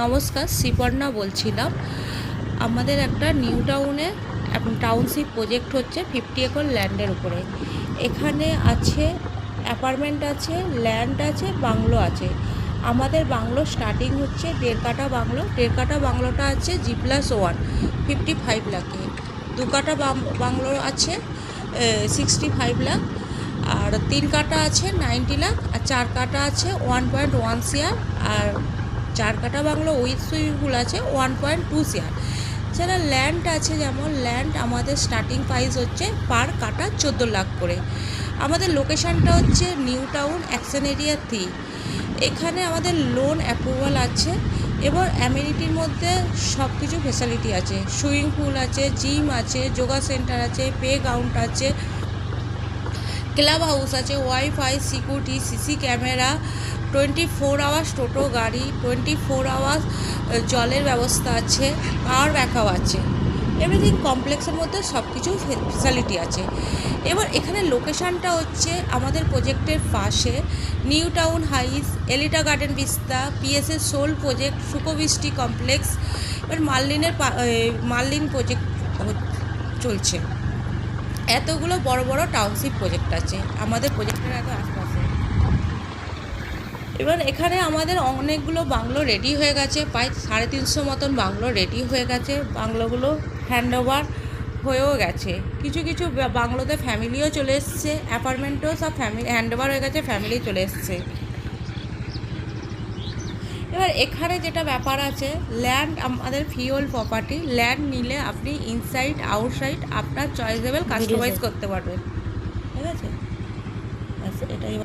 নমস্কার, শ্রীপর্ণা বলছিলাম। আমাদের একটা নিউ টাউনে টাউনশিপ প্রজেক্ট হচ্ছে 50 একর ল্যান্ডের উপরে। এখানে আছে অ্যাপার্টমেন্ট আছে, ল্যান্ড আছে, বাংলো আছে। আমাদের বাংলো স্টার্টিং হচ্ছে 1.5 কাঠা বাংলো। 1.5 কাঠা বাংলোটা আছে G+1 55 লাখে। 2 কাঠা বাংলো আছে 65 লাখ। আর 3 কাঠা আছে 90 লাখ। আর 4 কাঠা আছে 1.1 CR। আর 4 কাঠা বাংলো উইথ সুইমিং পুল আছে 1.2 CR। যারা ল্যান্ড আছে, যেমন ল্যান্ড আমাদের স্টার্টিং প্রাইস হচ্ছে পার কাঠা 14 লাখ করে। আমাদের লোকেশানটা হচ্ছে নিউ টাউন অ্যাকশন এরিয়া 3। এখানে আমাদের লোন অ্যাপ্রুভাল আছে এবং অ্যামিনিটির মধ্যে সব কিছু ফেসিলিটি আছে। সুইমিং পুল আছে, জিম আছে, যোগা সেন্টার আছে, প্লে গ্রাউন্ড আছে, ক্লাব হাউস আছে, WiFi, security, CC camera, 24 hours toto গাড়ি, 24 আওয়ার্স জলের ব্যবস্থা আছে, পাওয়ার ব্যাকআপ আছে। এভরিথিং কমপ্লেক্সের মধ্যে সব কিছু ফেসিলিটি আছে। এবার এখানে লোকেশানটা হচ্ছে আমাদের প্রজেক্টের পাশে New Town Heights, Elita Garden Vista, PSS Soul project, Sukhobrishti complex. এবার মার্লিন প্রজেক্ট চলছে। এতগুলো বড় বড় টাউনশিপ প্রজেক্ট আছে আমাদের প্রজেক্টের এত আশপাশে। এবার এখানে আমাদের অনেকগুলো বাংলো রেডি হয়ে গেছে, প্রায় 350 মতন বাংলো রেডি হয়ে গেছে। বাংলোগুলো হ্যান্ডওভার হয়েও গেছে। কিছু কিছু বাংলোতে ফ্যামিলিও চলে এসছে, অ্যাপার্টমেন্টেও সব হ্যান্ডওভার হয়ে গেছে, ফ্যামিলি চলে এসছে। এবার এখানে যেটা ব্যাপার আছে, ল্যান্ড আমাদের ফিওল প্রপার্টি। ল্যান্ড নিলে আপনি ইনসাইড আউটসাইড আপনার চয়েসেবল কাস্টমাইজ করতে পারবেন। ঠিক আছে, এটাই।